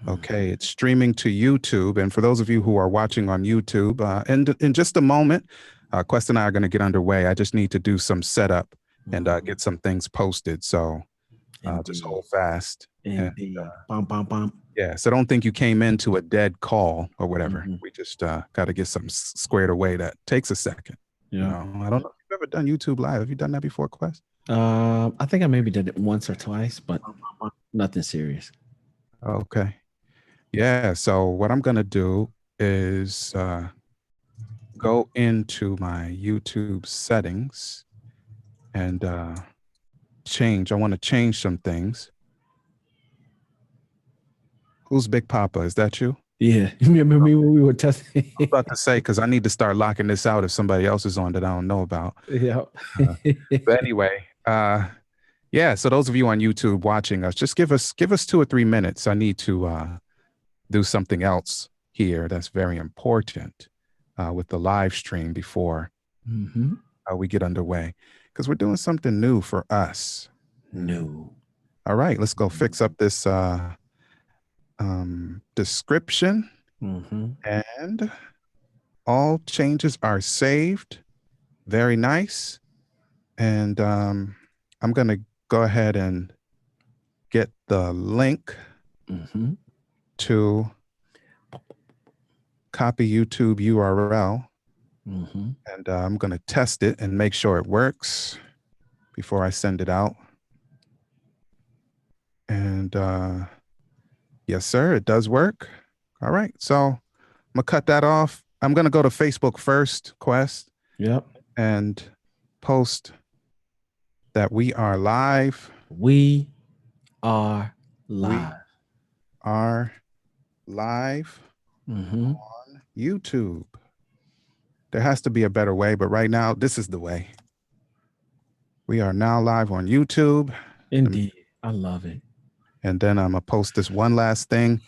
Okay, it's streaming to YouTube. And for those of you who are watching on YouTube, in just a moment, Quest and I are going to get underway. I just need to do some setup and get some things posted. So just hold fast. Indeed. Bum, bum, bum. Yeah, so don't think you came into a dead call or whatever. We just got to get something squared away. That takes a second. Yeah. You know, I don't know if you've ever done YouTube Live. Have you done that before, Quest? I think I maybe did it once or twice, but nothing serious. Okay. Yeah, so what I'm going to do is go into my YouTube settings and change. I want to change some things. Who's Big Papa? Is that you? Yeah. You remember me when we were testing? I'm about to say, because I need to start locking this out if somebody else is on that I don't know about. Yeah. But anyway, yeah, so those of you on YouTube watching us, just give us 2 or 3 minutes. I need to do something else here that's very important with the live stream before we get underway, because we're doing something new for us. No. All right, let's go fix up this description, and all changes are saved. Very nice. And I'm going to go ahead and get the link to copy YouTube URL. And I'm going to test it and make sure it works before I send it out. And yes, sir, it does work. All right, so I'm going to cut that off. I'm going to go to Facebook first, Quest. Yep. And post that we are live. We are live. We are live on YouTube. There has to be a better way, but right now, this is the way. We are now live on YouTube. Indeed. I love it. And then I'm going to post this one last thing.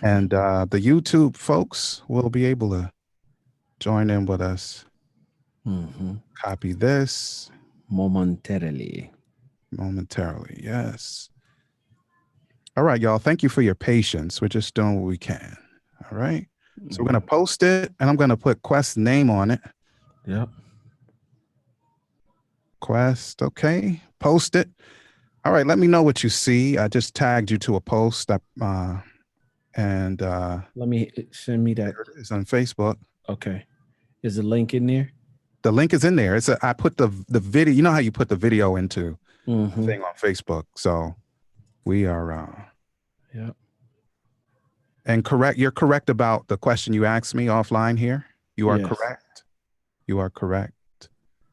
And the YouTube folks will be able to join in with us. Copy this. Momentarily, yes. All right, y'all. Thank you for your patience. We're just doing what we can. All right. So we're going to post it, and I'm going to put Quest's name on it. Yep. Quest. Okay. Post it. All right. Let me know what you see. I just tagged you to a post. And let me send me that. It's on Facebook. Okay. Is the link in there? The link is in there. I put the video. You know how you put the video into the thing on Facebook. So we are. Yep. And correct. You're correct about the question you asked me offline here. You are correct. You are correct.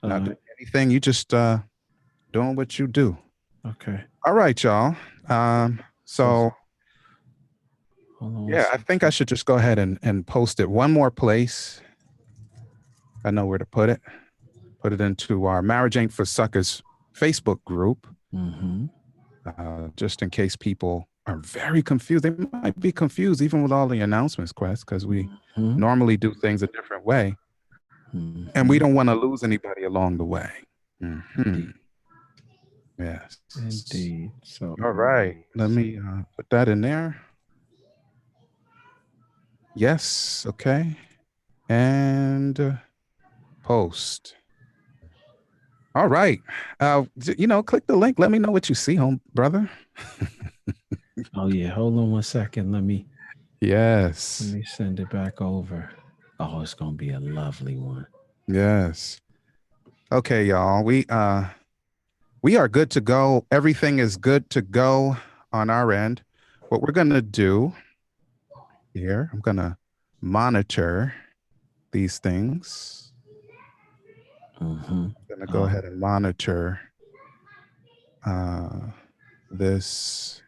Not doing anything. You just doing what you do. Okay. All right, y'all. So yeah, I think I should just go ahead and post it one more place. I know where to put it. Put it into our Marriage Ain't for Suckers Facebook group. Just in case people are very confused. They might be confused even with all the announcements, Quest, because we normally do things a different way. And we don't want to lose anybody along the way. Yes. Indeed. So all right. Let me put that in there. Yes. Okay. And post. All right. Click the link. Let me know what you see, home brother. Oh yeah. Hold on 1 second. Let me send it back over. Oh, it's gonna be a lovely one. Yes. Okay, y'all. We are good to go. Everything is good to go on our end. What we're gonna do here, I'm gonna monitor these things. I'm gonna go ahead and monitor this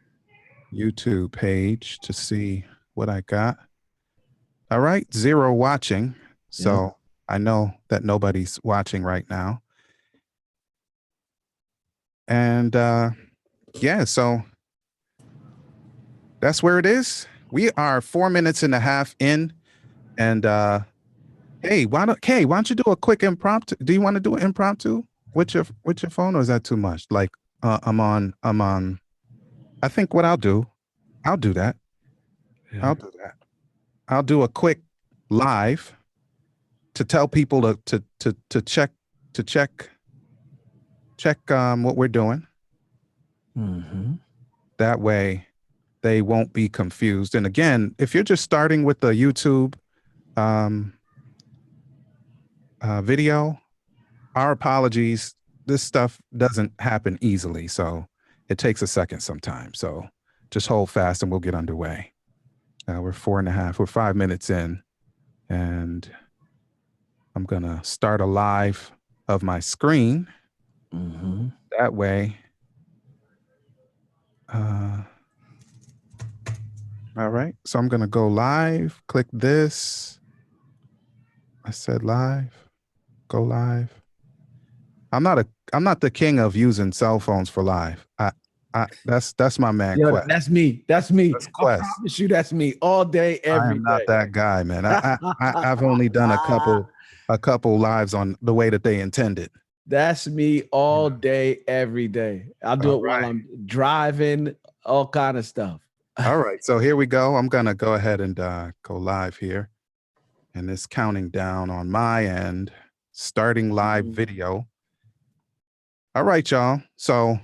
YouTube page to see what I got. All right, 0 watching. So I know that nobody's watching right now. And so that's where it is. We are 4.5 minutes in. And hey, why don't you do a quick impromptu? Do you want to do an impromptu with your phone, or is that too much? Like I'm on. I think what I'll do that. Yeah. I'll do that. I'll do a quick live to tell people to check what we're doing. Mm-hmm. That way they won't be confused. And again, if you're just starting with the YouTube um, video, our apologies. This stuff doesn't happen easily, so it takes a second sometimes. So just hold fast and we'll get underway. We're 5 minutes in, and I'm gonna start a live of my screen. Mm-hmm. That way, all right. So I'm gonna go live. Click this. I said live. Go live. I'm not the king of using cell phones for live. That's my man Yo, Quest. that's me. That's me. That's I Quest. promise you, that's me all day, I every am not day. that guy, man. I've only done a couple lives on the way that they intended. That's me all day, every day. I'll do it while I'm driving, all kind of stuff. All right. So here we go. I'm gonna go ahead and go live here. And it's counting down on my end, starting live video. All right, y'all. So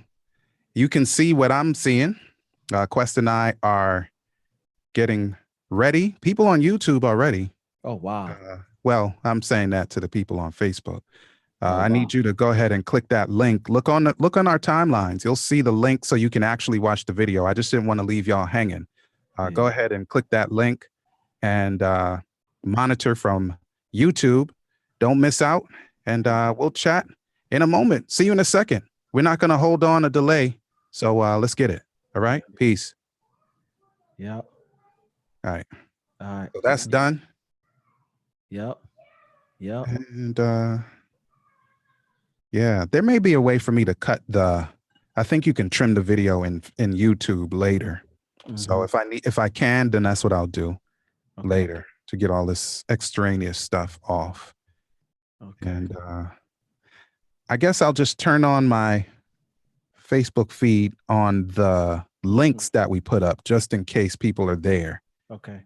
you can see what I'm seeing. Quest and I are getting ready. People on YouTube are ready. Oh, wow. Well, I'm saying that to the people on Facebook. Wow. I need you to go ahead and click that link. Look on our timelines. You'll see the link so you can actually watch the video. I just didn't want to leave y'all hanging. Go ahead and click that link and monitor from YouTube. Don't miss out. And we'll chat in a moment. See you in a second. We're not going to hold on a delay. So let's get it. All right. Peace. Yep. All right. All right. So that's done. Yep. Yep. And yeah, there may be a way for me to cut I think you can trim the video in YouTube later. Mm-hmm. So if I can, then that's what I'll do later to get all this extraneous stuff off. Okay. And I guess I'll just turn on my Facebook feed on the links that we put up just in case people are there. Okay.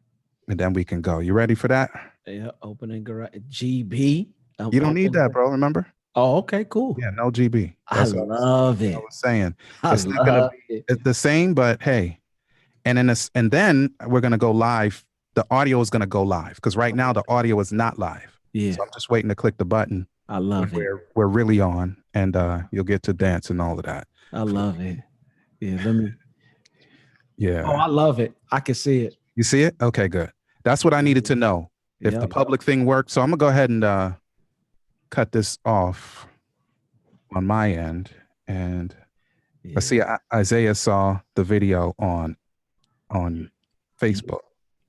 And then we can go. You ready for that? Yeah, opening garage. GB. You don't need that, bro. Remember? Oh, okay, cool. Yeah, no GB. That's I love it. I was saying it's not gonna be the same, but hey, and then we're gonna go live. The audio is gonna go live because right now the audio is not live. Yeah. So I'm just waiting to click the button. I love it. We're really on, and you'll get to dance and all of that. I love it. Yeah, let me. Yeah. Oh, I love it. I can see it. You see it? Okay, good. That's what I needed to know. If the public thing worked. So I'm gonna go ahead and cut this off on my end. And let's see, Isaiah saw the video on Facebook.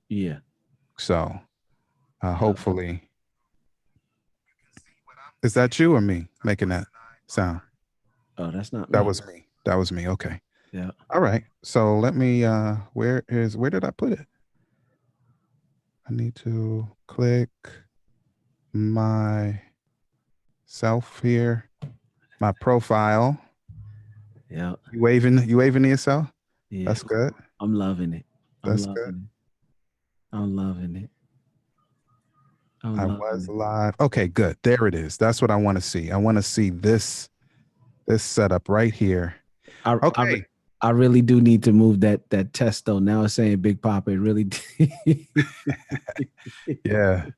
Yeah. So hopefully. Is that you or me making that sound? Oh, that's not me. That was me. That was me. Okay. Yeah. All right. So let me where did I put it? I need to click my self here, my profile. Yeah. You waving to yourself? Yeah. That's good. I'm loving it. That's good. I'm loving it. I was live. Okay, good. There it is. That's what I want to see. I want to see this setup right here. Okay. I really do need to move that test though. Now it's saying Big Papa. It really. Yeah.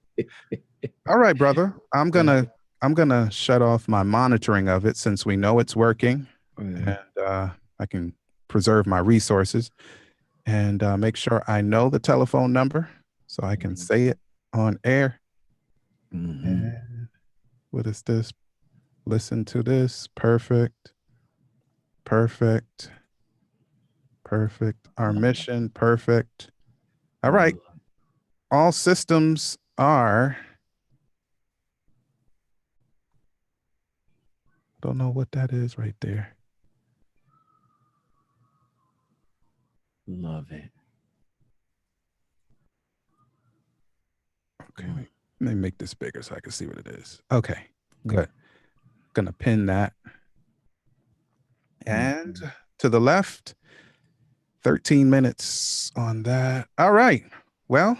All right, brother. I'm gonna shut off my monitoring of it since we know it's working, and I can preserve my resources and make sure I know the telephone number so I can say it on air. Mm-hmm. And what is this? Listen to this. Perfect. Perfect. Perfect. Our mission. Perfect. All right. All systems are. Don't know what that is right there. Love it. Okay. Let me make this bigger so I can see what it is. Okay. Good. Gonna pin that. And to the left, 13 minutes on that. All right. Well,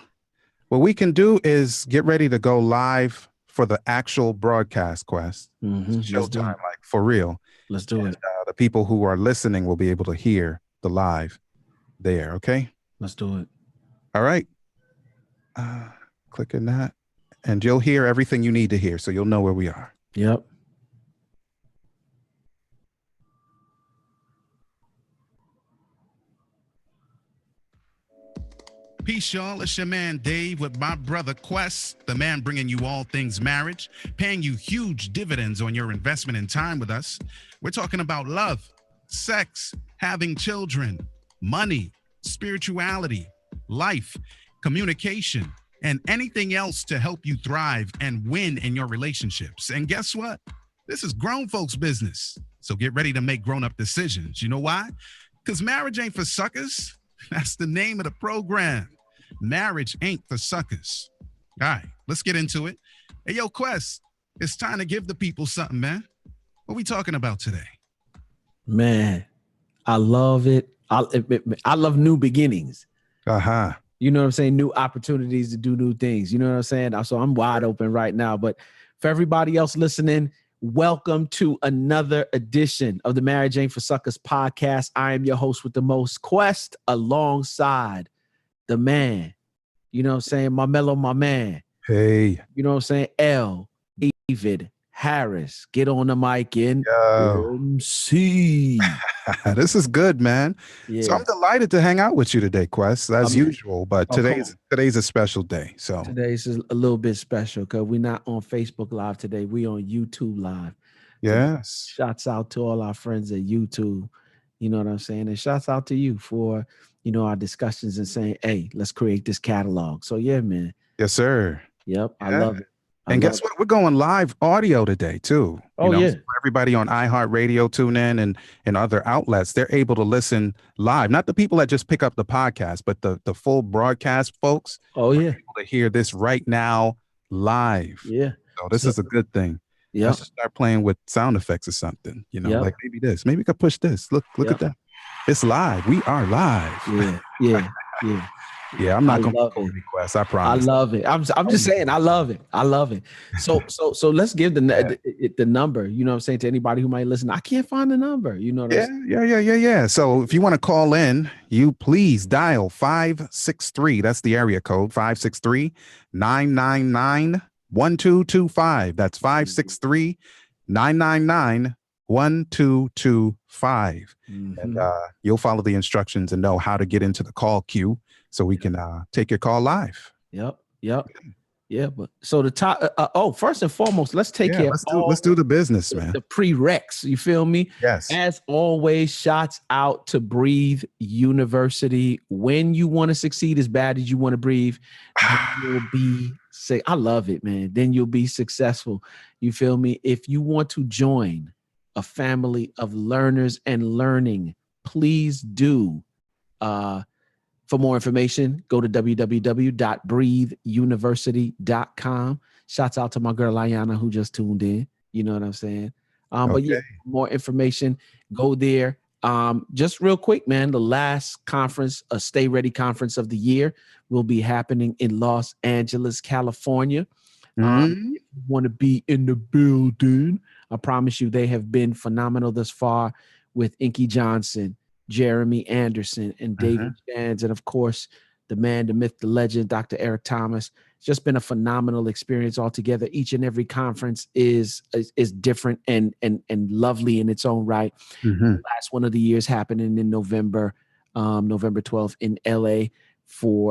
what we can do is get ready to go live for the actual broadcast, Quest. Showtime, like for real. Let's do it. The people who are listening will be able to hear the live there. Okay. Let's do it. All right. Clicking that, and you'll hear everything you need to hear, so you'll know where we are. Yep. Peace, y'all. It's your man Dave with my brother Quest, the man bringing you all things marriage, paying you huge dividends on your investment in time with us. We're talking about love, sex, having children, money, spirituality, life, communication, and anything else to help you thrive and win in your relationships. And guess what? This is grown folks' business. So get ready to make grown-up decisions. You know why? Because marriage ain't for suckers. That's the name of the program. Marriage ain't for suckers. All right, let's get into it. Hey, yo, Quest, it's time to give the people something, man. What are we talking about today? Man, I love it. I love new beginnings. Uh-huh. You know what I'm saying? New opportunities to do new things. You know what I'm saying? So I'm wide open right now. But for everybody else listening, welcome to another edition of the Marriage Ain't for Suckers podcast. I am your host with the most, Quest, alongside the man. You know what I'm saying? my man. Hey. You know what I'm saying? L. David Harris. Get on the mic in MC. This is good, man. Yeah. So I'm delighted to hang out with you today, Quest, as usual. But today's a special day. So today's a little bit special because we're not on Facebook Live today. We on YouTube Live. Yes. So shouts out to all our friends at YouTube. You know what I'm saying? And shouts out to you for, our discussions and saying, hey, let's create this catalog. So yeah, man. Yes, sir. Yep. Yeah. I love it. And guess what? We're going live audio today too. So everybody on iHeartRadio, tune in, and other outlets, they're able to listen live. Not the people that just pick up the podcast, but the full broadcast folks. Oh yeah. Able to hear this right now live. Yeah. So this is a good thing. Yeah. Let's start playing with sound effects or something. Like maybe this. Maybe we could push this. Look at that. It's live. We are live. Yeah. Yeah, I'm not going to request. I promise. I love it. I'm just saying, I love it. So let's give the number. You know what I'm saying, to anybody who might listen. I can't find the number. You know what I'm saying? Yeah. So if you want to call in, you please dial 563. That's the area code 563-999-1225. That's 563-999-1225. And you'll follow the instructions and know how to get into the call queue so we can take your call live. Yep. Yeah, but so the top. First and foremost, let's take care. Let's do the business, man. The prereqs. You feel me? Yes. As always, shots out to Breathe University. When you want to succeed as bad as you want to breathe, you'll be sick. I love it, man. Then you'll be successful. You feel me? If you want to join a family of learners and learning, please do. For more information, go to www.breatheuniversity.com. Shouts out to my girl, Ayana, who just tuned in. You know what I'm saying? But yeah, more information, go there. Just real quick, man, the last conference, a Stay Ready conference of the year, will be happening in Los Angeles, California. If you want to be in the building, I promise you they have been phenomenal thus far with Inky Johnson, Jeremy Anderson, and David Jans, and of course, the man, the myth, the legend, Dr. Eric Thomas. It's just been a phenomenal experience altogether. Each and every conference is different and lovely in its own right. The last one of the years happening in November 12th in LA.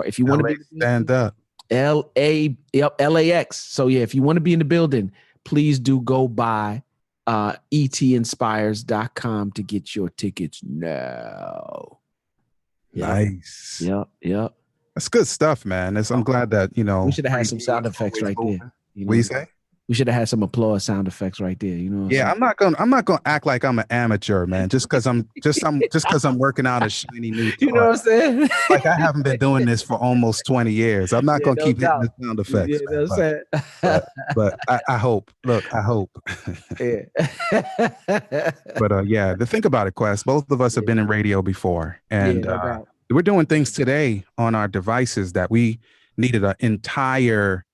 If you want to stand up. LAX. So yeah, if you want to be in the building, please do go by etinspires.com to get your tickets now. Nice. Yep. That's good stuff, man. I'm glad that, we should have had some sound effects right there. What do you say? We should have had some applause sound effects right there. You know what Yeah, I'm I'm not gonna act like I'm an amateur, man. Just because I'm working out a shiny new saying? You know toy. what I'm saying? Like I haven't been doing this for almost 20 years. I'm not Yeah, gonna no keep hitting doubt. the sound Yeah, effects, you know man. what I'm saying? But I hope. Yeah. But yeah, the think about it, Quest. Both of us have Yeah. been in radio before, Yeah, and no doubt. we're doing things today on our devices that we needed an entire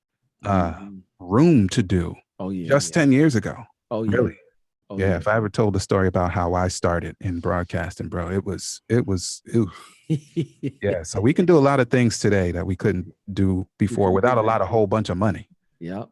Mhm. room to do Oh yeah, just yeah. 10 years ago. Oh yeah. Really? Oh Yeah. yeah. If I ever told the story about how I started in broadcasting, bro, yeah. So we can do a lot of things today that we couldn't do before without a lot of whole bunch of money. Yep.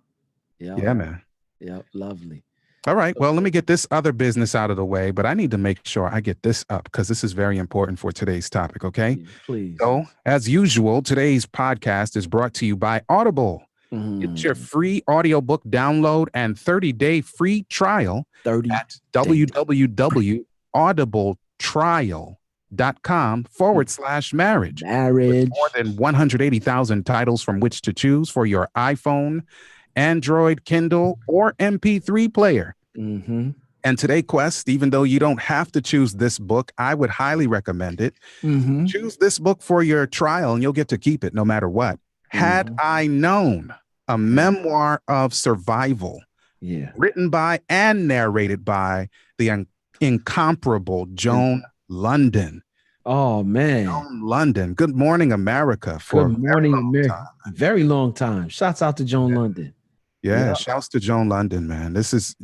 Yep. Yeah, man. Yep. Lovely. All right. Well, let me get this other business out of the way, but I need to make sure I get this up because this is very important for today's topic. Okay. Yeah, please. So, as usual, today's podcast is brought to you by Audible. Get your Mm. free audiobook download and 30-day free trial 30 at www.audibletrial.com/marriage. With marriage. more than 180,000 titles from which to choose for your iPhone, Android, Kindle, or MP3 player. Mm-hmm. And today, Quest, even though you don't have to choose this book, I would highly recommend it. Mm-hmm. Choose this book for your trial and you'll get to keep it no matter what. Had I Known, a memoir of survival, written by and narrated by the incomparable Joan London. Oh man, Joan London. Good Morning America for Good Morning America. Very long time. Shouts out to Joan London. Yeah, shouts to Joan London, man. This is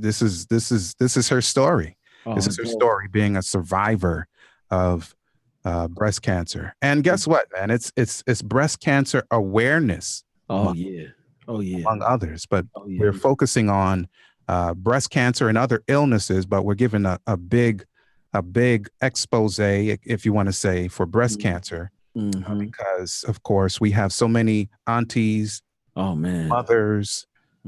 her story. This is her story being a survivor of breast cancer. And guess what, man? It's breast cancer awareness. Oh yeah. Among others, but we're focusing on breast cancer and other illnesses, but we're giving a big expose, if you want to say, for breast cancer, because of course we have so many aunties, mothers,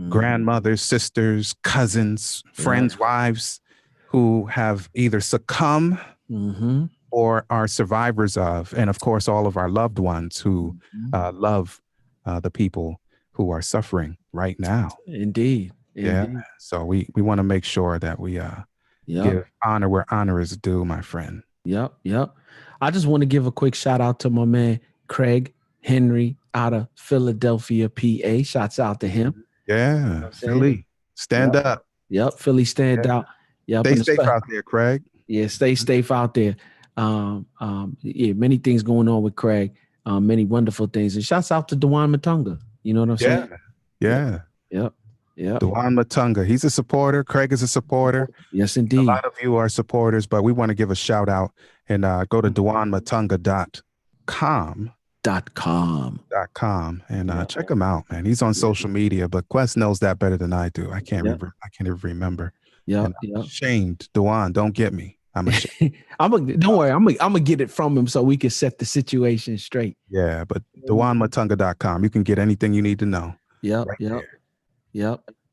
grandmothers, sisters, cousins, friends, wives who have either succumbed or are survivors of, and of course all of our loved ones who love the people who are suffering right now. Indeed. Yeah. So we want to make sure that we give honor where honor is due, my friend. Yep. I just want to give a quick shout out to my man Craig Henry out of Philadelphia, PA. Shouts out to him. Yeah. You know Philly. Stand up. Yep. Philly stand out. Yep. Stay safe out there, Craig. Yeah, stay safe out there. Many things going on with Craig. Many wonderful things. And shouts out to Dewan Matunga. You know what I'm saying? Yeah. Yep. Dewan Matunga. He's a supporter. Craig is a supporter. Yes, indeed. A lot of you are supporters, but we want to give a shout out and go to DewanMatunga.com. And check him out, man. He's on social media, but Quest knows that better than I do. I can't even remember. Yeah. Ashamed. Dewan, don't get me. I'm ashamed. Don't worry. I'm gonna get it from him so we can set the situation straight. Yeah, but DewanMatunga.com. You can get anything you need to know. Yep.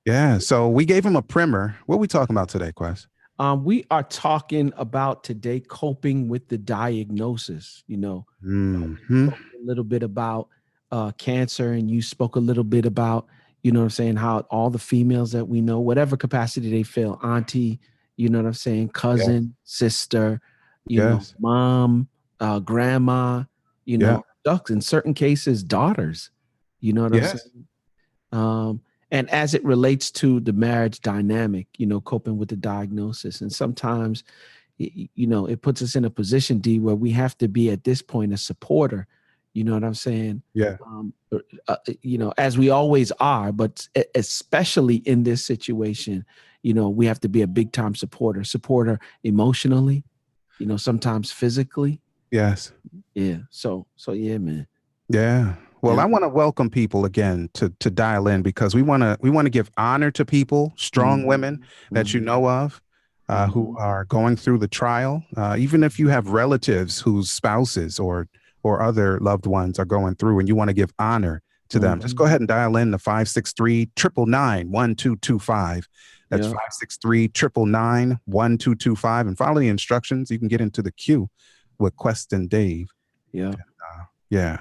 Yeah. So we gave him a primer. What are we talking about today, Quest? We are talking about today coping with the diagnosis. You know, a little bit about cancer, and you spoke a little bit about, you know what I'm saying, how all the females that we know, whatever capacity they feel, auntie, you know what I'm saying, cousin, sister, you know, mom, grandma, you know, in certain cases, daughters, you know what I'm saying? And as it relates to the marriage dynamic, you know, coping with the diagnosis. And sometimes, you know, it puts us in a position, D, where we have to be at this point a supporter. You know what I'm saying? Yeah. You know, as we always are, but especially in this situation, you know, we have to be a big time supporter emotionally, you know, sometimes physically. Yes. Yeah. So yeah, man. Yeah. Well, I want to welcome people again to dial in, because we want to give honor to people, strong women that you know of, who are going through the trial. Even if you have relatives whose spouses or other loved ones are going through, and you want to give honor to them, just go ahead and dial in the 563-999-1225. That's 563-999-1225, and follow the instructions. You can get into the queue with Quest and Dave. Yeah. Yeah.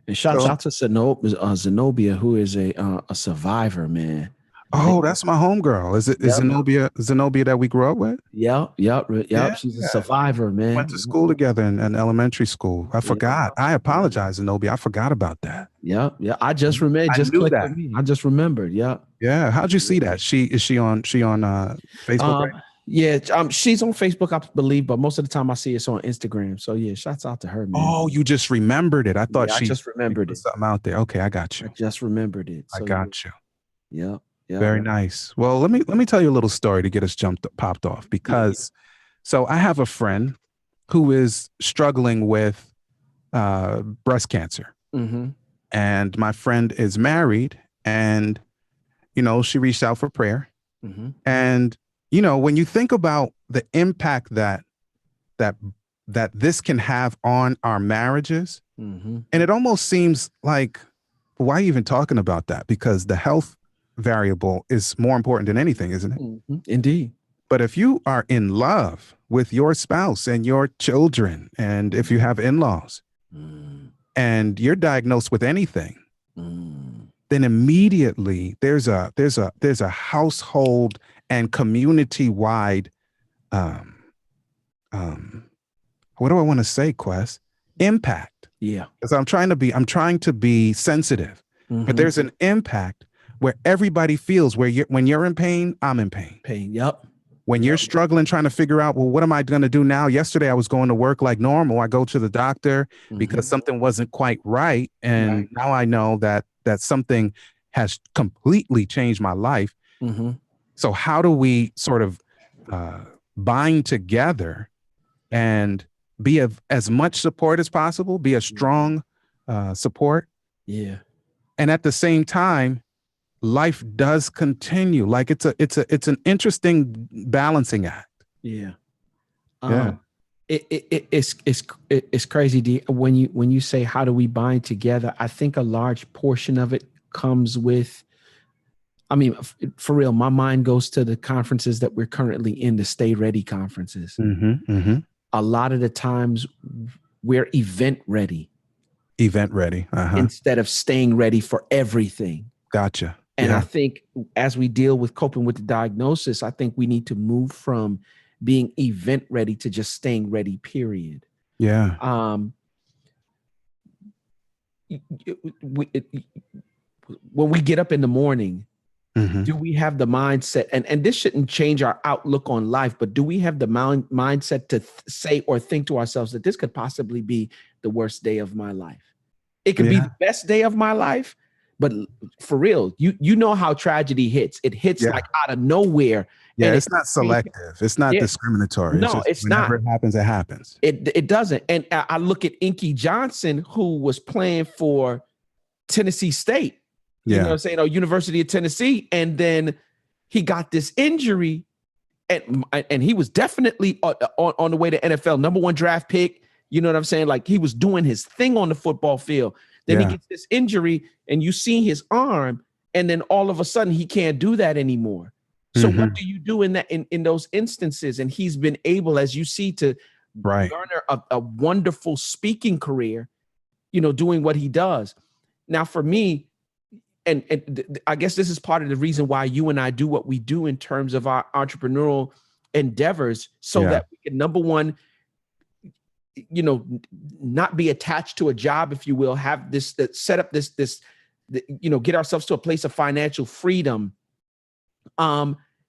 And shouts out to Zenobia, who is a survivor, man. Oh, that's my homegirl. Is it Yep. Zenobia that we grew up with? Yep. Yeah. She's a survivor, Went man. to school together in elementary school. I Yep. forgot. I apologize, Zenobia. I forgot about that. Yeah. I just remembered. I Just knew clicked that. with me. I just remembered. Yeah. Yeah. How'd you see that? She on Facebook, right? Yeah. She's on Facebook, I believe, but most of the time I see it's on Instagram. So yeah, shouts out to her, man. Oh, you just remembered it. I thought Yeah, I just remembered put it. something out there. Okay, I got I you. just remembered it. I So got you. yeah. Very nice. Well, let me tell you a little story to get us popped off because so I have a friend who is struggling with breast cancer. Mm-hmm. And my friend is married and she reached out for prayer. Mm-hmm. And when you think about the impact that this can have on our marriages, Mm-hmm. and it almost seems like, why are you even talking about that? Because the health variable is more important than anything, isn't it? Mm-hmm. Indeed. But if you are in love with your spouse and your children, and if you have in-laws, and you're diagnosed with anything, then immediately there's a household and community-wide what do I want to say, Quest? Impact. Yeah. Because I'm trying to be sensitive, but there's an impact where everybody feels when you're in pain, I'm in pain. Yep. When you're struggling, trying to figure out, well, what am I going to do now? Yesterday, I was going to work like normal. I go to the doctor because something wasn't quite right. And now I know that something has completely changed my life. So how do we sort of bind together and be as much support as possible, be a strong support? Yeah. And at the same time, life does continue. Like it's an interesting balancing act. Yeah. Yeah. It's crazy, D. When you say how do we bind together, I think a large portion of it comes with, I mean, for real, my mind goes to the conferences that we're currently in, the Stay Ready conferences. A lot of the times we're event ready instead of staying ready for everything. Gotcha. And I think as we deal with coping with the diagnosis, I think we need to move from being event ready to just staying ready, period. Yeah. When we get up in the morning, do we have the mindset, and this shouldn't change our outlook on life, but do we have the mindset to say or think to ourselves that this could possibly be the worst day of my life? It could be the best day of my life, but for real, you know how tragedy hits. It hits like out of nowhere. Yeah, and it's not selective. It's not discriminatory. No, it's not. Whenever it happens, it happens. It doesn't. And I look at Inky Johnson, who was playing for Tennessee State. You know what I'm saying? Or University of Tennessee. And then he got this injury and he was definitely on the way to NFL, number 1 draft pick. You know what I'm saying? Like he was doing his thing on the football field. Then he gets this injury and you see his arm and then all of a sudden he can't do that anymore. So what do you do in those instances? And he's been able, as you see, to garner a wonderful speaking career, doing what he does. Now for me, and I guess this is part of the reason why you and I do what we do in terms of our entrepreneurial endeavors, so that we can, number one, not be attached to a job, if you will, have this, set up this, get ourselves to a place of financial freedom,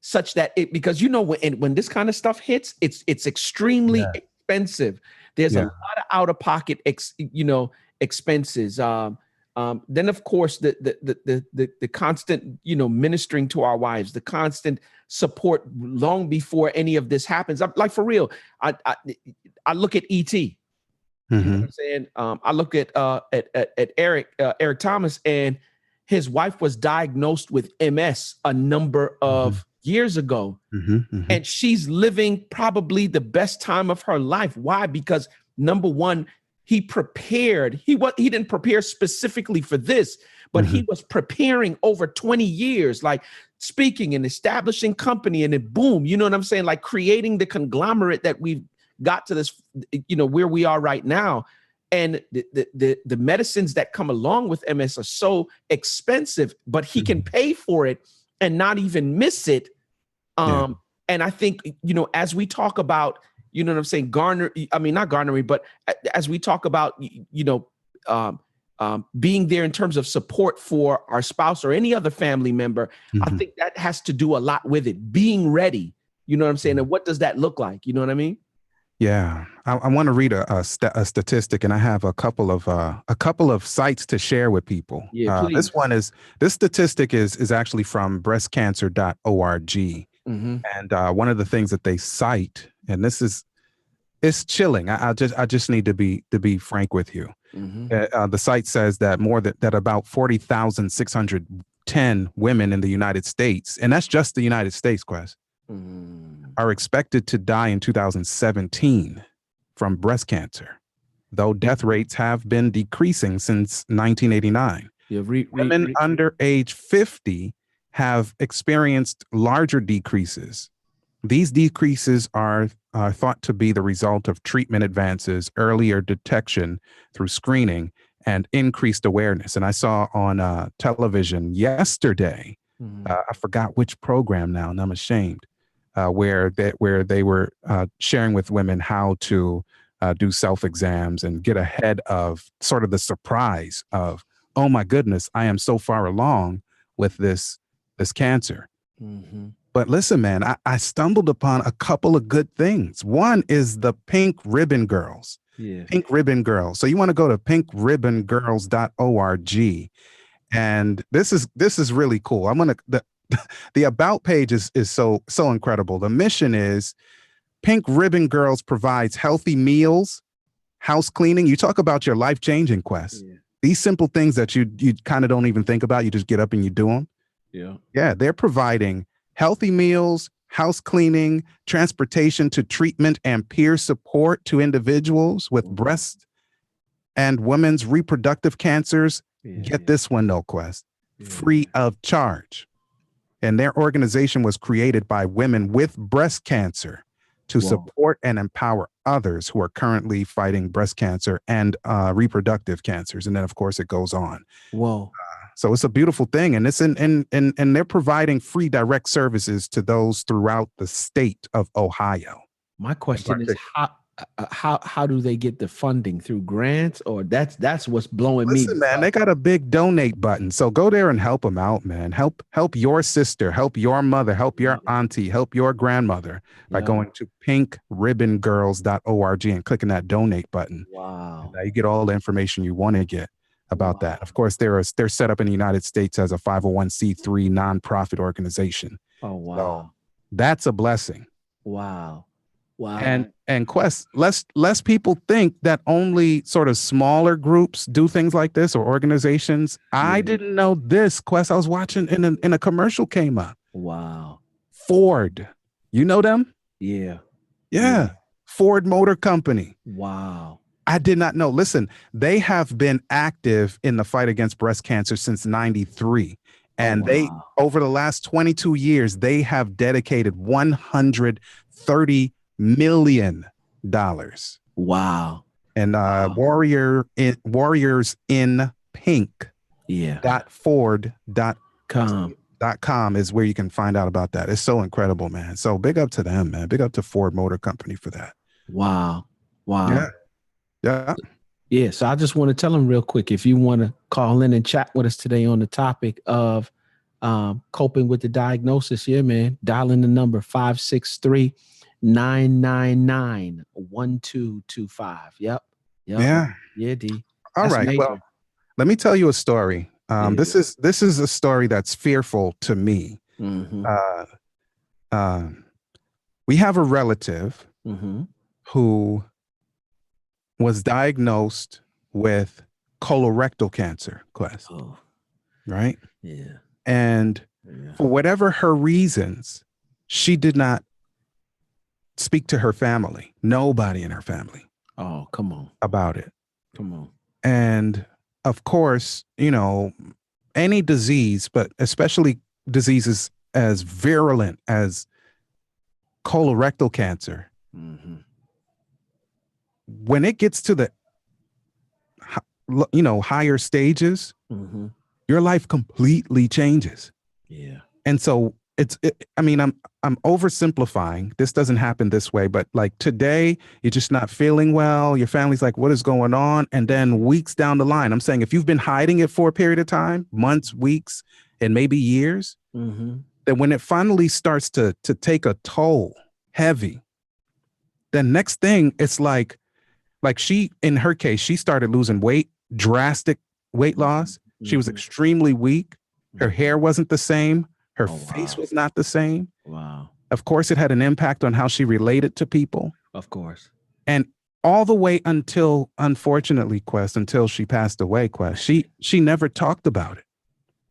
such that because when this kind of stuff hits, it's extremely expensive. There's a lot of out of pocket expenses. Then of course the constant ministering to our wives, the constant support long before any of this happens. Like for real, I look at ET. You know what I'm saying? I look at Eric Thomas, and his wife was diagnosed with MS a number of years ago, and she's living probably the best time of her life. Why? Because number one, he prepared. He didn't prepare specifically for this, but he was preparing over 20 years, like speaking and establishing company, and then boom, you know what I'm saying? Like creating the conglomerate that we've got to this, where we are right now. And the medicines that come along with MS are so expensive, but he can pay for it and not even miss it. And I think, as we talk about, what I'm saying, not garnering, but as we talk about, being there in terms of support for our spouse or any other family member, I think that has to do a lot with it. Being ready, you know what I'm saying? And what does that look like? You know what I mean? Yeah, I want to read a statistic, and I have a couple of sites to share with people. Yeah, please. This statistic is actually from breastcancer.org, and one of the things that they cite, and it's chilling. I just need to be frank with you. The site says that that about 40,610 women in the United States, and that's just the United States, Quest, are expected to die in 2017 from breast cancer, though death rates have been decreasing since 1989. Women under age 50 have experienced larger decreases. These decreases are thought to be the result of treatment advances, earlier detection through screening, and increased awareness. And I saw on television yesterday, I forgot which program now, and I'm ashamed, where they were sharing with women how to do self-exams and get ahead of sort of the surprise of, oh my goodness, I am so far along with this cancer. But listen, man, I stumbled upon a couple of good things. One is the Pink Ribbon Girls. Yeah. Pink Ribbon Girls. So you want to go to pinkribbongirls.org. And this is really cool. The about page is so incredible. The mission is Pink Ribbon Girls provides healthy meals, house cleaning. You talk about your life-changing quest. Yeah. These simple things that you kind of don't even think about. You just get up and you do them. Yeah. Yeah, they're providing healthy meals, house cleaning, transportation to treatment, and peer support to individuals with breast and women's reproductive cancers. Get this one, no Quest, free of charge. And their organization was created by women with breast cancer to support and empower others who are currently fighting breast cancer and reproductive cancers. And then, of course, it goes on. Whoa. So it's a beautiful thing. And it's and they're providing free direct services to those throughout the state of Ohio. My question is, how do they get the funding? Through grants? Or that's what's blowing me. Listen, man, they got a big donate button. So go there and help them out, man. Help your sister, help your mother, help your auntie, help your grandmother by going to pinkribbongirls.org and clicking that donate button. Wow. Now you get all the information you want to get about that. Of course, they're set up in the United States as a 501c3 nonprofit organization. Oh, wow. So that's a blessing. Wow. Wow. And Quest, less people think that only sort of smaller groups do things like this, or organizations. I didn't know this, Quest. I was watching in a commercial came up. Wow. Ford. You know them? Yeah. Ford Motor Company. Wow. I did not know. Listen, they have been active in the fight against breast cancer since 93. And they, over the last 22 years, they have dedicated $130 million. Wow. And Warriors in Pink. .ford.com is where you can find out about that. It's so incredible, man. So big up to them, man. Big up to Ford Motor Company for that. Wow. Yeah. So I just want to tell them real quick, if you want to call in and chat with us today on the topic of coping with the diagnosis, man, dial in the number 563-999-1225. Yep. Yeah, D. All right. Major. Well, let me tell you a story. This is a story that's fearful to me. We have a relative who was diagnosed with colorectal cancer, Quest. Right? Yeah. And for whatever her reasons, she did not speak to her family, nobody in her family. Oh, come on. About it. Come on. And of course, any disease, but especially diseases as virulent as colorectal cancer, when it gets to the higher stages, your life completely changes. Yeah. And so I mean, I'm oversimplifying. This doesn't happen this way, but like today, you're just not feeling well. Your family's like, what is going on? And then weeks down the line, I'm saying if you've been hiding it for a period of time, months, weeks, and maybe years, then when it finally starts to take a toll heavy, then next thing it's like she, in her case, she started losing weight, drastic weight loss. She was extremely weak. Her hair wasn't the same. Her face was not the same. Wow. Of course, it had an impact on how she related to people. Of course. And all the way until, unfortunately, Quest, until she passed away, Quest, she never talked about it.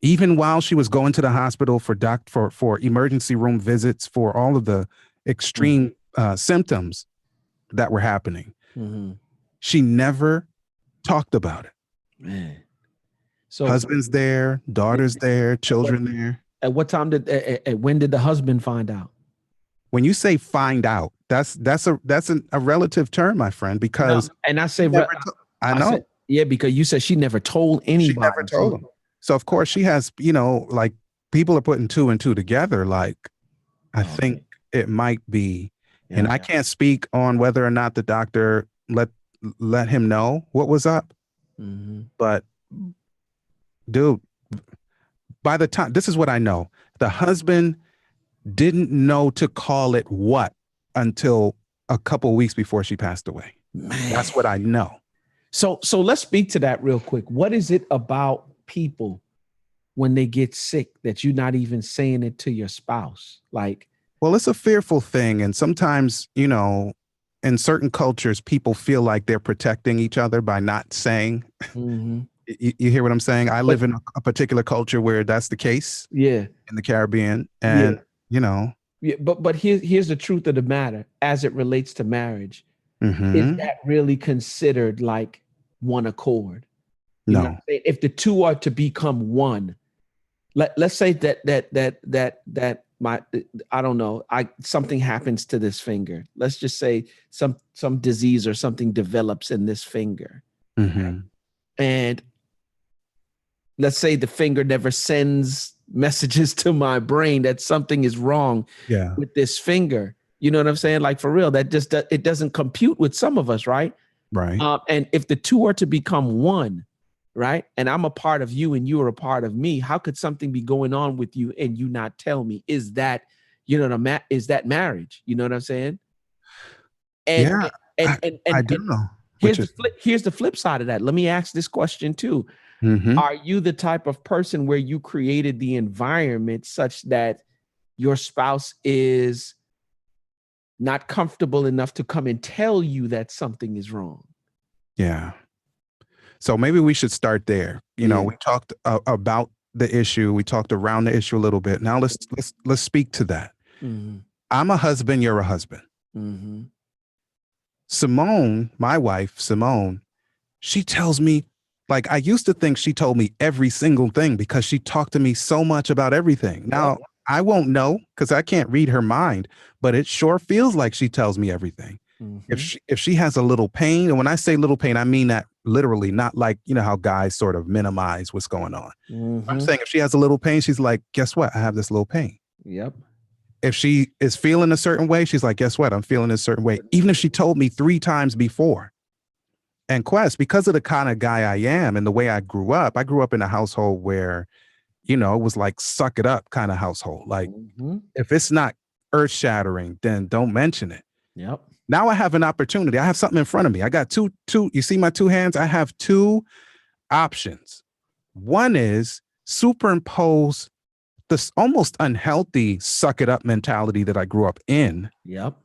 Even while she was going to the hospital for emergency room visits, for all of the extreme symptoms that were happening, she never talked about it. Man. So husband's there, daughter's there, children there. At what time when did the husband find out? When you say find out, that's a relative term, my friend, because and I say I know. Because you said she never told anybody. She never told him. So of course she has, like people are putting two and two together. Like, I think it might be, and I can't speak on whether or not the doctor let him know what was up. But dude, by the time, this is what I know, the husband didn't know to call it what until a couple weeks before she passed away. Man. That's what I know. So let's speak to that real quick. What is it about people when they get sick that you're not even saying it to your spouse? Like, well, it's a fearful thing. And sometimes, in certain cultures, people feel like they're protecting each other by not saying. You hear what I'm saying? I live in a particular culture where that's the case. Yeah. In the Caribbean. And, Yeah, but here's the truth of the matter as it relates to marriage. Is that really considered like one accord? No. If the two are to become one, let's say that my, I don't know, something happens to this finger. Let's just say some disease or something develops in this finger. And let's say the finger never sends messages to my brain that something is wrong with this finger. You know what I'm saying? Like, for real, that just, it doesn't compute with some of us, right? Right. And if the two are to become one, right? And I'm a part of you and you are a part of me, how could something be going on with you and you not tell me? Is that, is that marriage? You know what I'm saying? And I do know. Here's the flip side of that. Let me ask this question too. Are you the type of person where you created the environment such that your spouse is not comfortable enough to come and tell you that something is wrong? Yeah. So maybe we should start there. We talked about the issue. We talked around the issue a little bit. Now let's speak to that. I'm a husband. You're a husband. Simone, my wife, Simone, she tells me, like, I used to think she told me every single thing because she talked to me so much about everything. Now, I won't know because I can't read her mind, but it sure feels like she tells me everything. If she has a little pain, and when I say little pain, I mean that literally, not like, how guys sort of minimize what's going on. I'm saying if she has a little pain, she's like, guess what? I have this little pain. Yep. If she is feeling a certain way, she's like, guess what? I'm feeling a certain way. Even if she told me 3 times before. And Quest, because of the kind of guy I am and the way I grew up in a household where, it was like suck it up kind of household. Like, if it's not earth shattering, then don't mention it. Yep. Now I have an opportunity. I have something in front of me. I got two, you see my 2 hands? I have 2 options. One is superimpose this almost unhealthy suck it up mentality that I grew up in. Yep.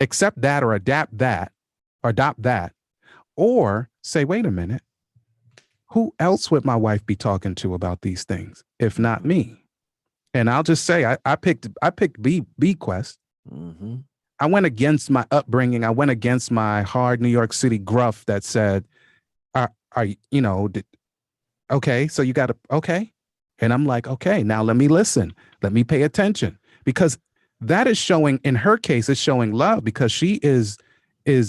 Accept that or adopt that, or say, wait a minute, who else would my wife be talking to about these things if not me? And I'll just say, I picked B Quest. I went against my upbringing. I went against my hard New York City gruff that said, okay, so you got to, okay. And I'm like, okay, now let me listen. Let me pay attention, because that is showing, in her case, it's showing love because she is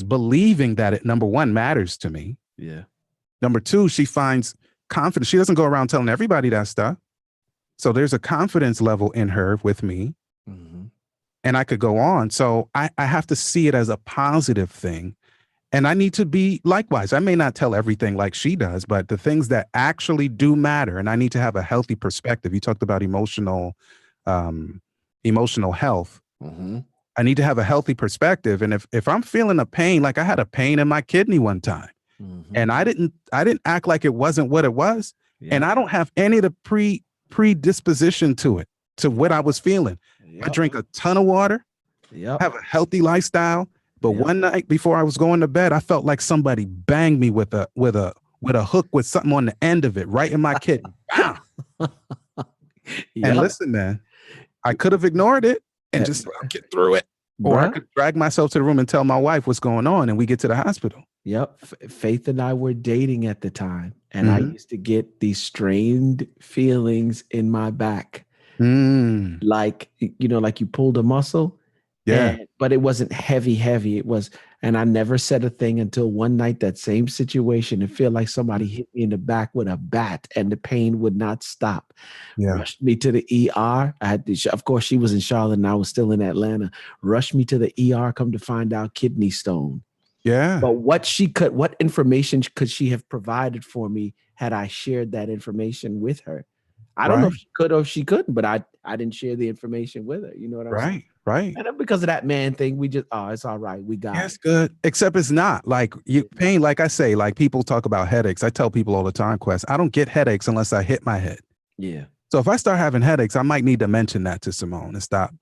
believing that it, number one, matters to me. Yeah. Number two, she finds confidence. She doesn't go around telling everybody that stuff. So there's a confidence level in her with me, and I could go on. So I have to see it as a positive thing. And I need to be likewise. I may not tell everything like she does, but the things that actually do matter, and I need to have a healthy perspective. You talked about emotional health. I need to have a healthy perspective. And if I'm feeling a pain, like I had a pain in my kidney one time, and I didn't act like it wasn't what it was. Yeah. And I don't have any of the predisposition to it, to what I was feeling. Yep. I drink a ton of water, have a healthy lifestyle. But one night before I was going to bed, I felt like somebody banged me with a hook with something on the end of it, right in my kidney. And listen, man, I could have ignored it and just get through it. Or I could drag myself to the room and tell my wife what's going on, and we get to the hospital. Yep. Faith and I were dating at the time, and I used to get these strained feelings in my back. Like, like you pulled a muscle. Yeah. But it wasn't heavy. It was, and I never said a thing until one night, that same situation, it felt like somebody hit me in the back with a bat, and the pain would not stop. Yeah. Rushed me to the ER. Of course, she was in Charlotte and I was still in Atlanta. Rushed me to the ER, come to find out kidney stone. Yeah. But what information could she have provided for me had I shared that information with her? I don't know if she could or if she couldn't, but I didn't share the information with her. You know what I'm saying? Right. And because of that man thing, we just, it's all right. We got it. That's good. Except it's not like pain. Like I say, like people talk about headaches. I tell people all the time, Quest, I don't get headaches unless I hit my head. Yeah. So if I start having headaches, I might need to mention that to Simone and stop,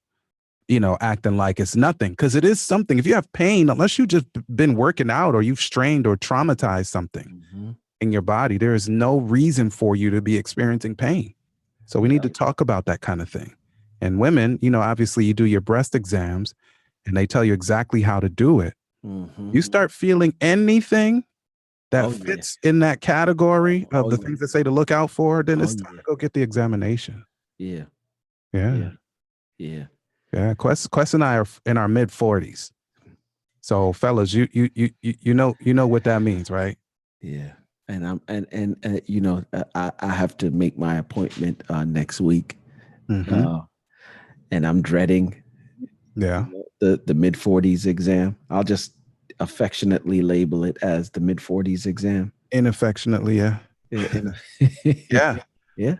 acting like it's nothing. Because it is something. If you have pain, unless you've just been working out or you've strained or traumatized something in your body, there is no reason for you to be experiencing pain. So we need to talk about that kind of thing. And women, obviously you do your breast exams and they tell you exactly how to do it. You start feeling anything that fits in that category of the things that say to look out for, then it's time to go get the examination. Yeah. Quest and I are in our mid 40s. So fellas, you know what that means, right? Yeah. And I have to make my appointment next week. And I'm dreading the mid 40s exam. I'll just affectionately label it as the mid 40s exam. Inaffectionately, yeah. Yeah.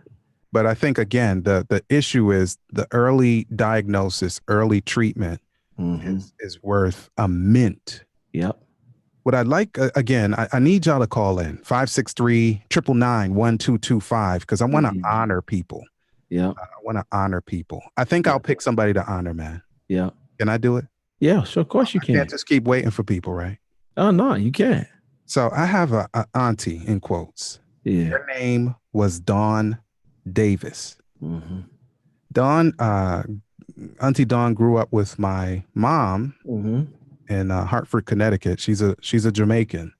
But I think, again, the issue is the early diagnosis, early treatment is worth a mint. Yep. What I'd like, again, I need y'all to call in 563-999-1225 because I want to honor people. Yeah. I want to honor people. I think I'll pick somebody to honor, man. Yeah. Can I do it? Yeah, sure. Of course you can. I can't just keep waiting for people, right? Oh, no, you can't. So I have a auntie in quotes. Yeah. Her name was Dawn Davis. Dawn, Auntie Dawn grew up with my mom in Hartford, Connecticut. She's a Jamaican.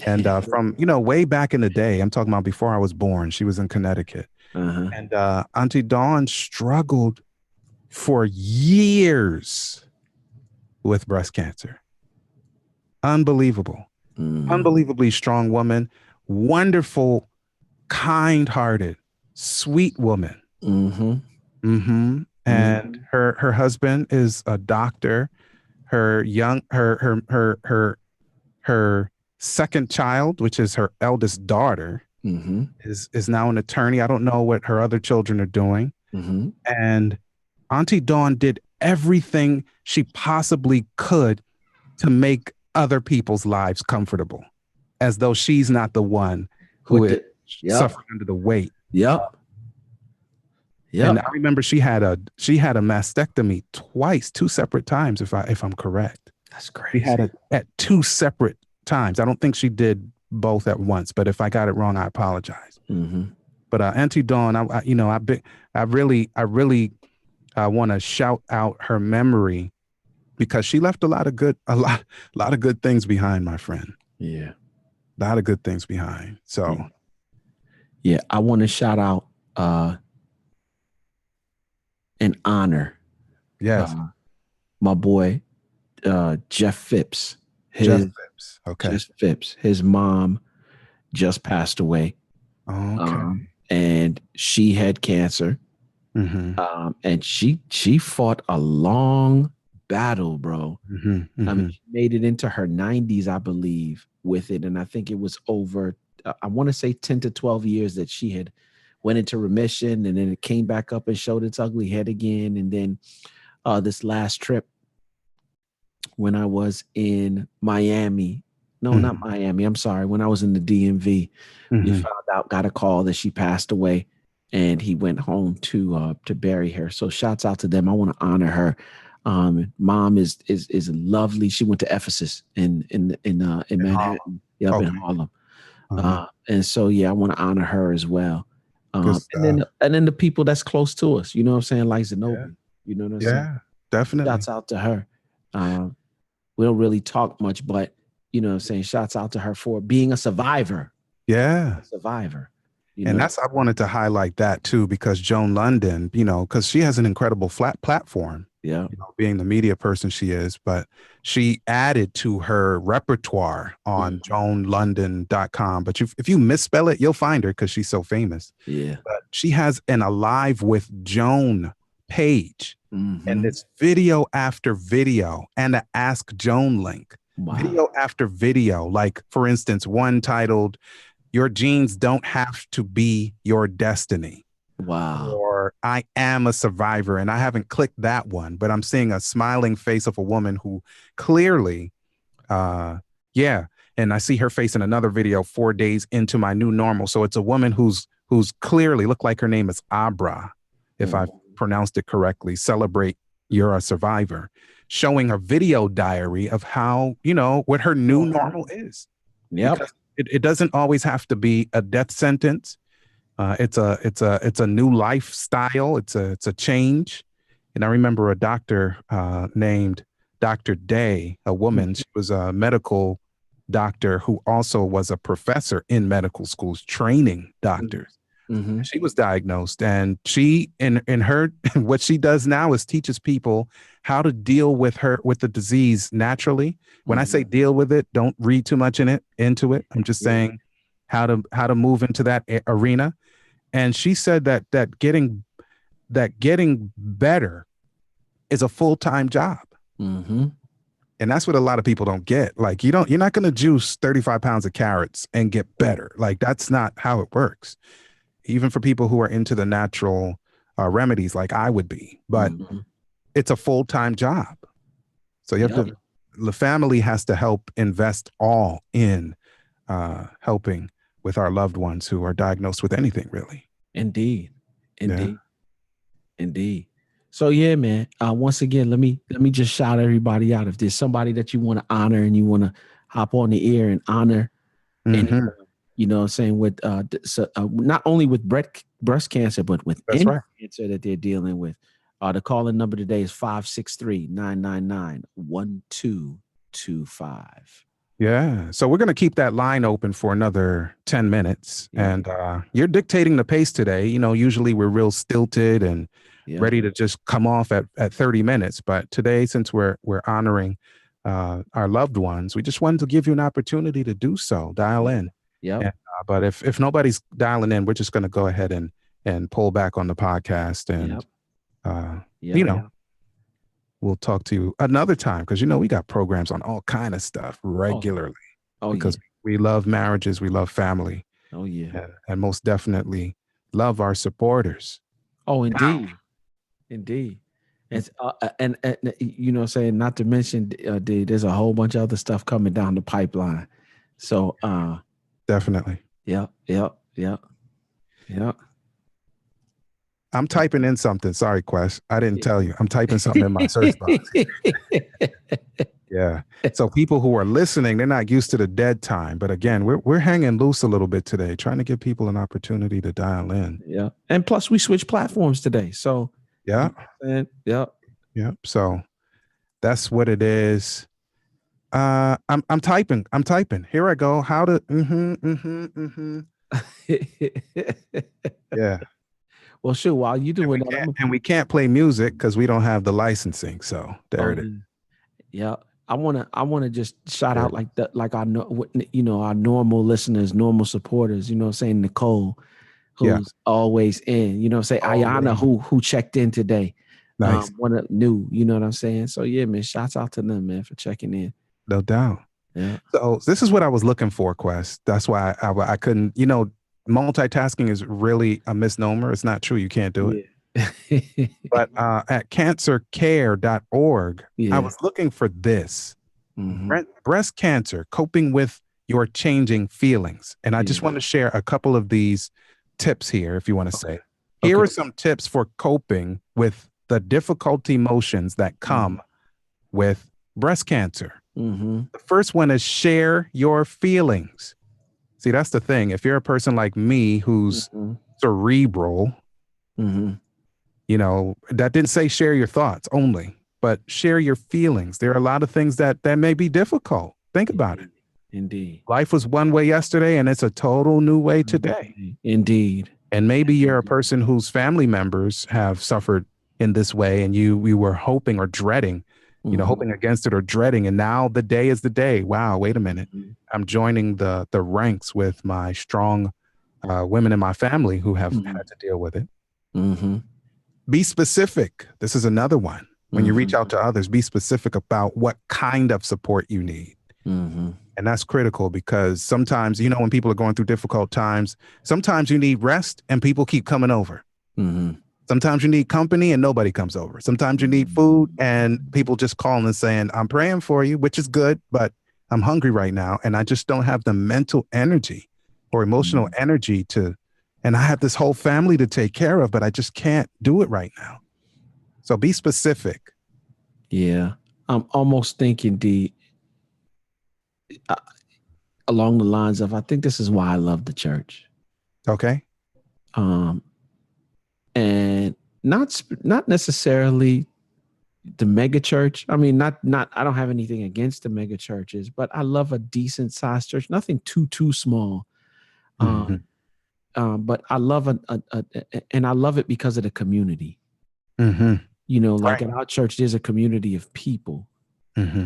And from, way back in the day, I'm talking about before I was born, she was in Connecticut. And Auntie Dawn struggled for years with breast cancer. Unbelievable. Unbelievably strong woman. Wonderful, kind-hearted, sweet woman. And her husband is a doctor. Her second child, which is her eldest daughter, is now an attorney. I don't know what her other children are doing. And Auntie Dawn did everything she possibly could to make other people's lives comfortable, as though she's not the one who is suffering under the weight. Yep. And I remember she had a mastectomy twice, 2 separate times, if I'm correct. That's crazy. She had it at 2 separate times. I don't think she did both at once, but if I got it wrong, I apologize. But Auntie Dawn, I really want to shout out her memory because she left a lot of good things behind, my friend. Yeah, a lot of good things behind. So, yeah, I want to shout out and honor, my boy Jeff Phipps. Jeff Phipps. Okay. Jeff Phipps. His mom just passed away. Okay. And she had cancer. And she fought a long battle, bro. I mean, she made it into her 90s, I believe, with it. And I think it was over, I want to say 10 to 12 years that she had went into remission, and then it came back up and showed its ugly head again. And then this last trip when I was in Miami, no, not Miami, I'm sorry, when I was in the DMV, we found out, got a call that she passed away, and he went home to bury her. So shouts out to them. I want to honor her. Mom is lovely. She went to Ephesus in Manhattan, in Harlem. And so yeah, I want to honor her as well. And then the people that's close to us, you know what I'm saying, like Zenobia, you know what I'm saying? Yeah, definitely. Shouts out to her. We don't really talk much, but you know what I'm saying, shouts out to her for being a survivor. Yeah. A survivor. And that's, I wanted to highlight that too, because Joan London, you know, because she has an incredible platform. Yeah. You know, being the media person she is, but she added to her repertoire on joanlondon.com. But if you misspell it, you'll find her because she's so famous. Yeah. But she has an Alive with Joan page, and it's video after video and an Ask Joan link. Wow. Video after video. Like, for instance, one titled, "Your Genes Don't Have to Be Your Destiny." Wow. Or "I Am a Survivor." And I haven't clicked that one, but I'm seeing a smiling face of a woman who clearly, and I see her face in another video, 4 days into my new normal. So it's a woman who's clearly looked like her name is Abra, if I've pronounced it correctly. Celebrate You're a Survivor, showing a video diary of how, you know, what her new normal is. Yeah. It doesn't always have to be a death sentence. It's a new lifestyle. It's a change. And I remember a doctor named Dr. Day, a woman. She was a medical doctor who also was a professor in medical schools training doctors. She was diagnosed, and she in her what she does now is teaches people how to deal with the disease naturally. When I say deal with it, don't read too much into it. I'm just saying how to move into that arena. And she said that getting better is a full-time job. And that's what a lot of people don't get. Like, you're not going to juice 35 pounds of carrots and get better. Like, that's not how it works. Even for people who are into the natural remedies, like I would be, but it's a full-time job. So you have the family has to help invest all in helping with our loved ones who are diagnosed with anything, really. Indeed. So yeah, man. Once again, let me just shout everybody out. If there's somebody that you want to honor and you want to hop on the air and honor, anyone, you know what I'm saying, with not only with breast cancer, but with any cancer that they're dealing with. The call-in number today is 563-999-1225. Yeah. So we're going to keep that line open for another 10 minutes. And you're dictating the pace today. You know, usually we're real stilted and ready to just come off at 30 minutes. But today, since we're honoring our loved ones, we just wanted to give you an opportunity to do so. Dial in. Yeah. But if nobody's dialing in, we're just going to go ahead and pull back on the podcast. And, we'll talk to you another time, because, you know, we got programs on all kind of stuff regularly. Because we love marriages. We love family. Oh, yeah. And most definitely love our supporters. Oh, indeed. Indeed. And you know, saying, not to mention, there's a whole bunch of other stuff coming down the pipeline. So definitely. Yeah. I'm typing in something. Sorry, Quest. I didn't tell you. I'm typing something in my search box. Yeah. So people who are listening, they're not used to the dead time. But again, we're hanging loose a little bit today, trying to give people an opportunity to dial in. Yeah. And plus, we switched platforms today. So yeah. So that's what it is. I'm typing. Here I go. How to Yeah. Well, sure. While you doing that, and we can't play music because we don't have the licensing. So there it is. Yeah, I wanna just shout out our normal listeners, normal supporters. You know what I'm saying, Nicole. who's always in. You know, say Ayana, who checked in today. Nice. One of new. You know what I'm saying? So yeah, man. Shouts out to them, man, for checking in. No doubt. Yeah. So this is what I was looking for, Quest. That's why I couldn't. You know, multitasking is really a misnomer. It's not true. You can't do it. But at cancercare.org, I was looking for this. Breast cancer, coping with your changing feelings. And I just want to share a couple of these tips here, if you want to say. Here are some tips for coping with the difficult emotions that come with breast cancer. The first one is share your feelings. See, that's the thing. If you're a person like me who's cerebral, you know, that didn't say share your thoughts only, but share your feelings. There are a lot of things that may be difficult. Think about it. Indeed. Life was one way yesterday and it's a total new way today. Indeed. And maybe you're a person whose family members have suffered in this way and you were hoping or dreading, you know, hoping against it or dreading. And now the day is the day. Wow, wait a minute. I'm joining the ranks with my strong women in my family who have had to deal with it. Be specific. This is another one. When you reach out to others, be specific about what kind of support you need. And that's critical because sometimes, you know, when people are going through difficult times, sometimes you need rest and people keep coming over. Sometimes you need company and nobody comes over. Sometimes you need food and people just calling and saying, I'm praying for you, which is good, but I'm hungry right now. And I just don't have the mental energy or emotional energy to, and I have this whole family to take care of, but I just can't do it right now. So be specific. Yeah. I'm almost thinking, along the lines of, I think this is why I love the church. Okay. And not necessarily the mega church. I mean, not I don't have anything against the mega churches, but I love a decent sized church, nothing too small. But I love and I love it because of the community. You know, like in our church, there's a community of people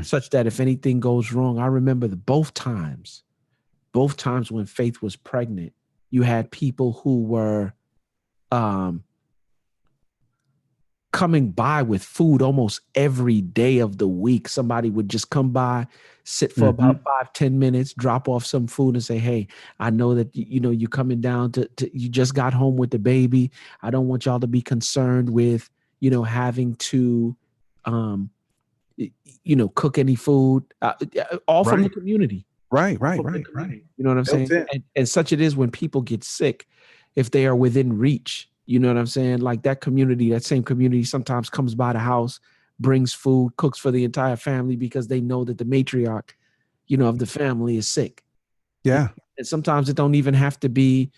such that if anything goes wrong, I remember both times when Faith was pregnant, you had people who were coming by with food almost every day of the week. Somebody would just come by, sit for about 5-10 minutes, drop off some food and say, hey, I know that, you know, you're coming down to you just got home with the baby. I don't want y'all to be concerned with, you know, having to, you know, cook any food, all from the community. Right. You know what I'm saying? And such it is when people get sick, if they are within reach, you know what I'm saying? Like that community, that same community sometimes comes by the house, brings food, cooks for the entire family because they know that the matriarch, you know, of the family is sick. Yeah. And sometimes it don't even have to be,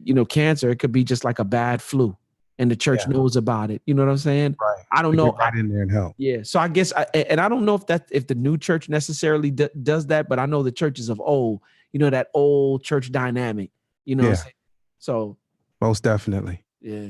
you know, cancer. It could be just like a bad flu and the church knows about it. You know what I'm saying? Right. I don't know. Get right in there and help. Yeah. So I guess, and I don't know if the new church necessarily does that, but I know the churches of old, you know, that old church dynamic, you know what I'm saying? So. Most definitely. Yeah.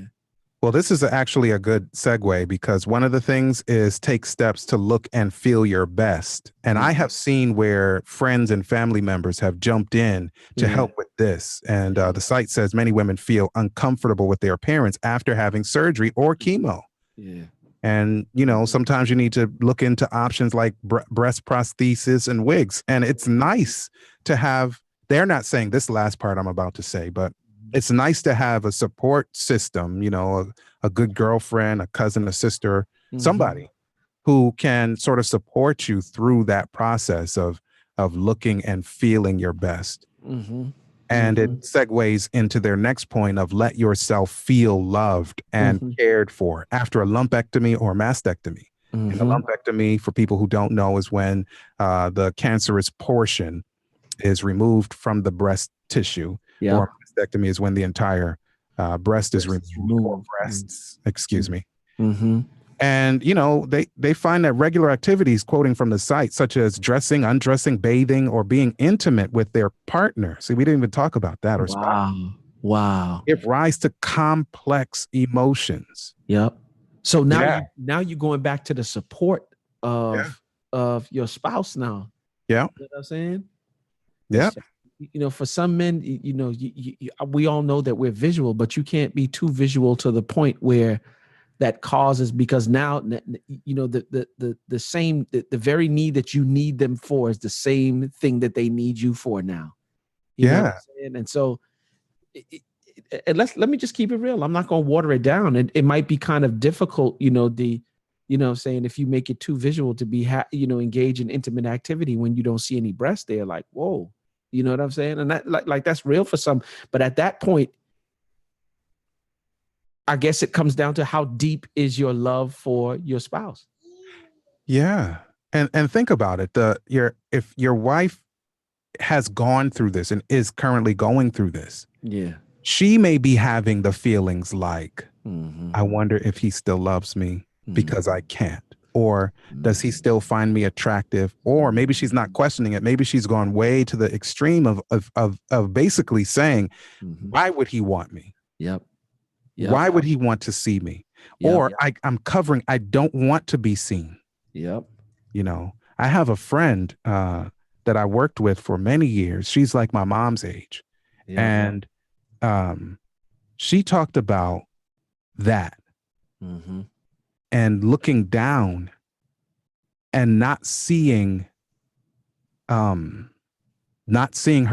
Well, this is actually a good segue because one of the things is take steps to look and feel your best. And I have seen where friends and family members have jumped in to help with this. And the site says many women feel uncomfortable with their appearance after having surgery or chemo. Yeah. And, you know, sometimes you need to look into options like breast prosthesis and wigs. And it's nice to have, they're not saying this last part I'm about to say, but it's nice to have a support system, you know, a good girlfriend, a cousin, a sister, somebody who can sort of support you through that process of looking and feeling your best. And it segues into their next point of let yourself feel loved and cared for after a lumpectomy or mastectomy. And a lumpectomy, for people who don't know, is when the cancerous portion is removed from the breast tissue. Or mastectomy is when the entire breast is removed, or breasts, excuse me. And, you know, they find that regular activities, quoting from the site, such as dressing, undressing, bathing, or being intimate with their partner. See, we didn't even talk about that. Or Wow. Give rise to complex emotions. Yep. So now you're going back to the support of your spouse now. Yeah. You know what I'm saying? Yeah. for some men, we all know that we're visual, but you can't be too visual to the point where that causes, because now, the same, the very need that you need them for is the same thing that they need you for now. You know what I'm saying? And so, and let me just keep it real. I'm not going to water it down. It might be kind of difficult, saying, if you make it too visual to be, engage in intimate activity when you don't see any breasts there, like, whoa, you know what I'm saying? And that, like that's real for some. But at that point, I guess it comes down to how deep is your love for your spouse. Yeah. And think about it. If your wife has gone through this and is currently going through this, she may be having the feelings like, I wonder if he still loves me because I can't, or does he still find me attractive? Or maybe she's not questioning it. Maybe she's gone way to the extreme of basically saying, why would he want me? Yep. Why would he want to see me? Or I'm covering, I don't want to be seen. Yep. I have a friend that I worked with for many years. She's like my mom's age. And she talked about that and looking down and not seeing her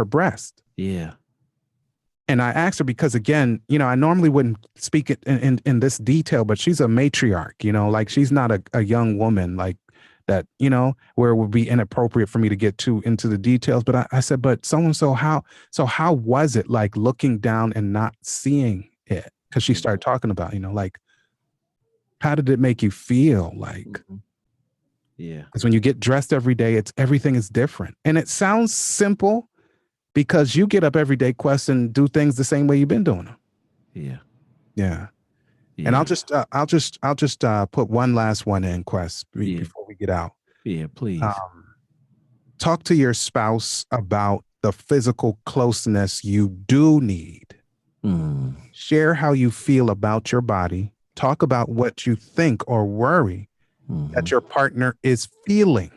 breast. Yeah. And I asked her because, again, I normally wouldn't speak it in this detail, but she's a matriarch, like she's not a young woman like that, where it would be inappropriate for me to get too into the details. But I said, but so how was it like looking down and not seeing it? Because she started talking about, like, how did it make you feel? Like, yeah, because when you get dressed every day, everything is different. And it sounds simple, because you get up every day, Quest, and do things the same way you've been doing them. Yeah. And I'll just put one last one in, Quest, before we get out. Yeah, please. Talk to your spouse about the physical closeness you do need. Share how you feel about your body. Talk about what you think or worry that your partner is feeling.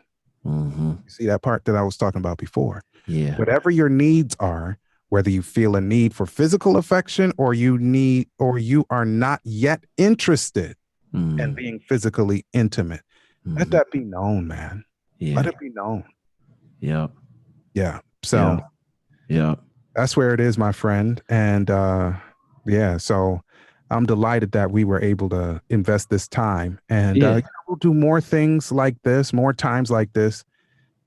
You see that part that I was talking about before? Yeah. Whatever your needs are, whether you feel a need for physical affection or you are not yet interested in being physically intimate, let that be known, man. Let it be known. Yep. Yeah. So that's where it is, my friend. And so I'm delighted that we were able to invest this time, and we'll do more things like this, more times like this,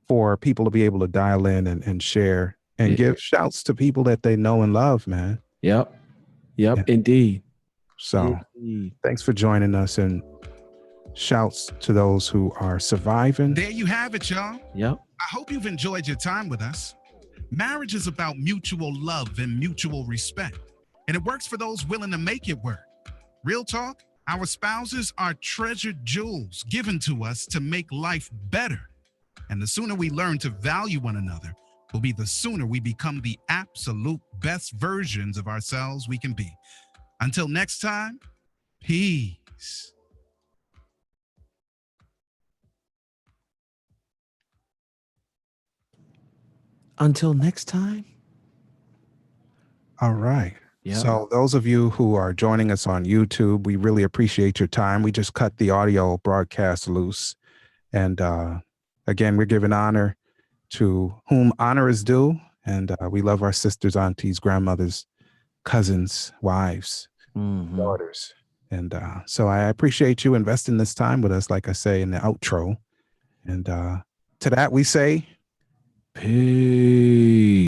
for people to be able to dial in and share and give shouts to people that they know and love, man. Yep. Indeed. So thanks for joining us, and shouts to those who are surviving. There you have it, y'all. Yep. I hope you've enjoyed your time with us. Marriage is about mutual love and mutual respect, and it works for those willing to make it work. Real talk, our spouses are treasured jewels given to us to make life better. And the sooner we learn to value one another will be the sooner we become the absolute best versions of ourselves we can be. Until next time, peace. Until next time. All right. Yep. So those of you who are joining us on YouTube, we really appreciate your time. We just cut the audio broadcast loose. And again, we're giving honor to whom honor is due. And we love our sisters, aunties, grandmothers, cousins, wives, daughters. And so I appreciate you investing this time with us, like I say in the outro. And to that we say, peace.